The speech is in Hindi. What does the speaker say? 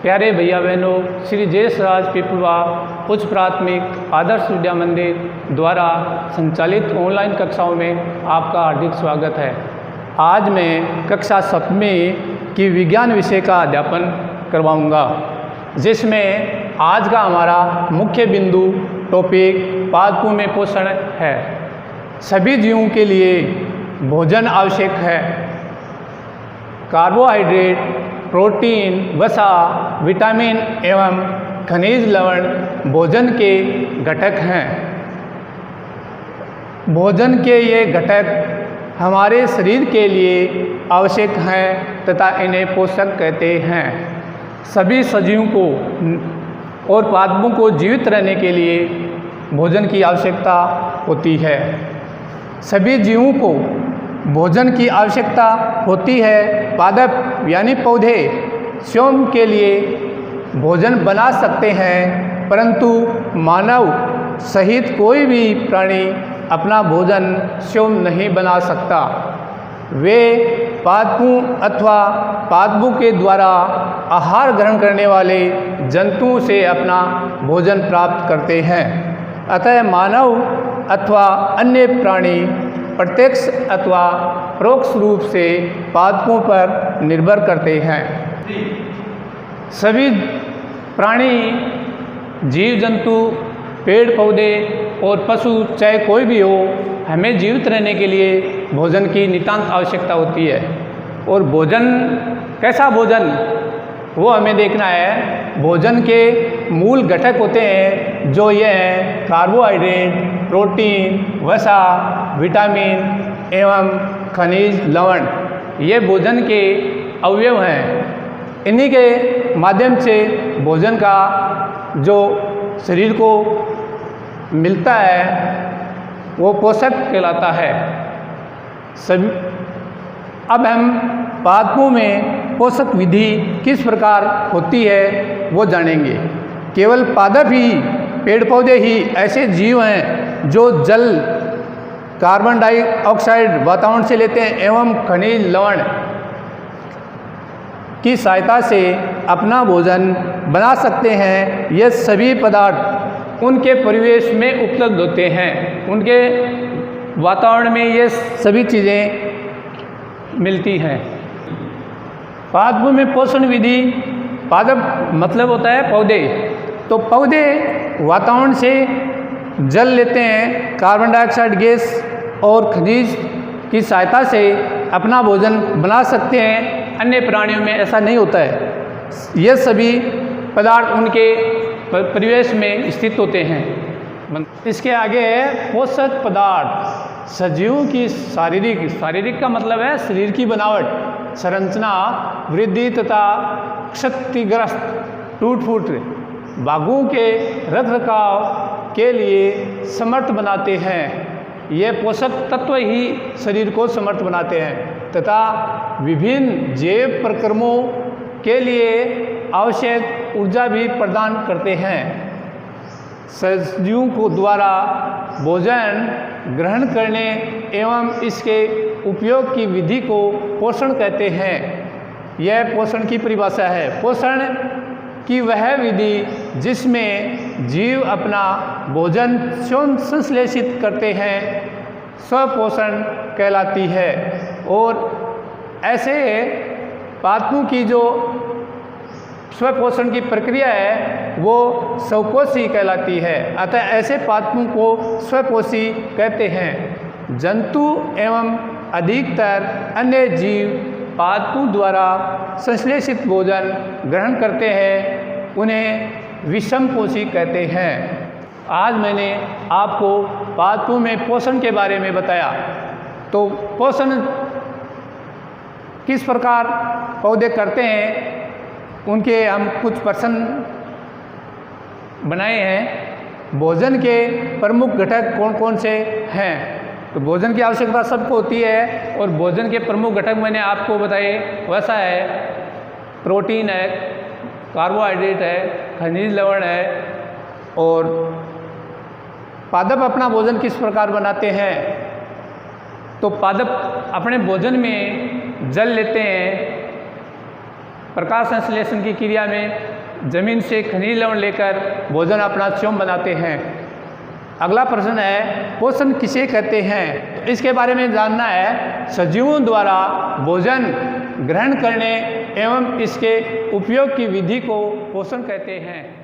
प्यारे भैया बहनों, श्री जयेश राज पिपलवा उच्च प्राथमिक आदर्श विद्या मंदिर द्वारा संचालित ऑनलाइन कक्षाओं में आपका हार्दिक स्वागत है। आज मैं कक्षा 7वीं की विज्ञान विषय का अध्यापन करवाऊंगा, जिसमें आज का हमारा मुख्य बिंदु टॉपिक पादपों में पोषण है। सभी जीवों के लिए भोजन आवश्यक है। कार्बोहाइड्रेट, प्रोटीन, वसा, विटामिन एवं खनिज लवण भोजन के घटक हैं। भोजन के ये घटक हमारे शरीर के लिए आवश्यक हैं तथा इन्हें पोषक कहते हैं। सभी सजीवों को और पादपों को जीवित रहने के लिए भोजन की आवश्यकता होती है। सभी जीवों को भोजन की आवश्यकता होती है। पादप यानी पौधे स्वयं के लिए भोजन बना सकते हैं, परंतु मानव सहित कोई भी प्राणी अपना भोजन स्वयं नहीं बना सकता। वे पादपों अथवा पादपों के द्वारा आहार ग्रहण करने वाले जंतुओं से अपना भोजन प्राप्त करते हैं। अतः मानव अथवा अन्य प्राणी प्रत्यक्ष अथवा परोक्ष रूप से पादपों पर निर्भर करते हैं। सभी प्राणी, जीव जंतु, पेड़ पौधे और पशु चाहे कोई भी हो, हमें जीवित रहने के लिए भोजन की नितांत आवश्यकता होती है। और भोजन कैसा भोजन, वो हमें देखना है। भोजन के मूल घटक होते हैं जो ये हैं कार्बोहाइड्रेट, प्रोटीन, वसा, विटामिन एवं खनिज लवण। ये भोजन के अवयव हैं। इन्हीं के माध्यम से भोजन का जो शरीर को मिलता है वो पोषक कहलाता है। अब हम पादपों में पोषक विधि किस प्रकार होती है वो जानेंगे। केवल पादप ही, पेड़ पौधे ही ऐसे जीव हैं जो जल, कार्बन डाइऑक्साइड वातावरण से लेते हैं एवं खनिज लवण की सहायता से अपना भोजन बना सकते हैं। ये सभी पदार्थ उनके परिवेश में उपलब्ध होते हैं। उनके वातावरण में ये सभी चीज़ें मिलती हैं। पादपों में पोषण विधि, पादप मतलब होता है पौधे। तो पौधे वातावरण से जल लेते हैं, कार्बन डाइऑक्साइड गैस और खनिज की सहायता से अपना भोजन बना सकते हैं। अन्य प्राणियों में ऐसा नहीं होता है। ये सभी पदार्थ उनके परिवेश में स्थित होते हैं। इसके आगे है पोषक पदार्थ। सजीवों की शारीरिक का मतलब है शरीर की बनावट, संरचना, वृद्धि तथा क्षतिग्रस्त टूट फूट भागों के रखरखाव के लिए समर्थ बनाते हैं। ये पोषक तत्व ही शरीर को समर्थ बनाते हैं तथा विभिन्न जैव प्रक्रमों के लिए आवश्यक ऊर्जा भी प्रदान करते हैं। सजीवों को द्वारा भोजन ग्रहण करने एवं इसके उपयोग की विधि को पोषण कहते हैं। यह पोषण की परिभाषा है। पोषण की वह विधि जिसमें जीव अपना भोजन स्वयं संश्लेषित करते हैं स्वपोषण कहलाती है। और ऐसे पादपों की जो स्वपोषण की प्रक्रिया है वो स्वकोषी कहलाती है। अतः ऐसे पादपों को स्वपोषी कहते हैं। जंतु एवं अधिकतर अन्य जीव पादपों द्वारा संश्लेषित भोजन ग्रहण करते हैं, उन्हें विषमपोषी कहते हैं। आज मैंने आपको पादपों में पोषण के बारे में बताया। तो पोषण किस प्रकार पौधे करते हैं उनके हम कुछ प्रश्न बनाए हैं। भोजन के प्रमुख घटक कौन कौन से हैं? तो भोजन की आवश्यकता सबको होती है और भोजन के प्रमुख घटक मैंने आपको बताए। वैसा है, प्रोटीन है, कार्बोहाइड्रेट है, खनिज लवण है। और पादप अपना भोजन किस प्रकार बनाते हैं? तो पादप अपने भोजन में जल लेते हैं प्रकाश संश्लेषण की क्रिया में जमीन से खनिज लवण लेकर भोजन अपना स्वयं बनाते हैं। अगला प्रश्न है, पोषण किसे कहते हैं? तो इसके बारे में जानना है। सजीवों द्वारा भोजन ग्रहण करने एवं इसके उपयोग की विधि को पोषण कहते हैं।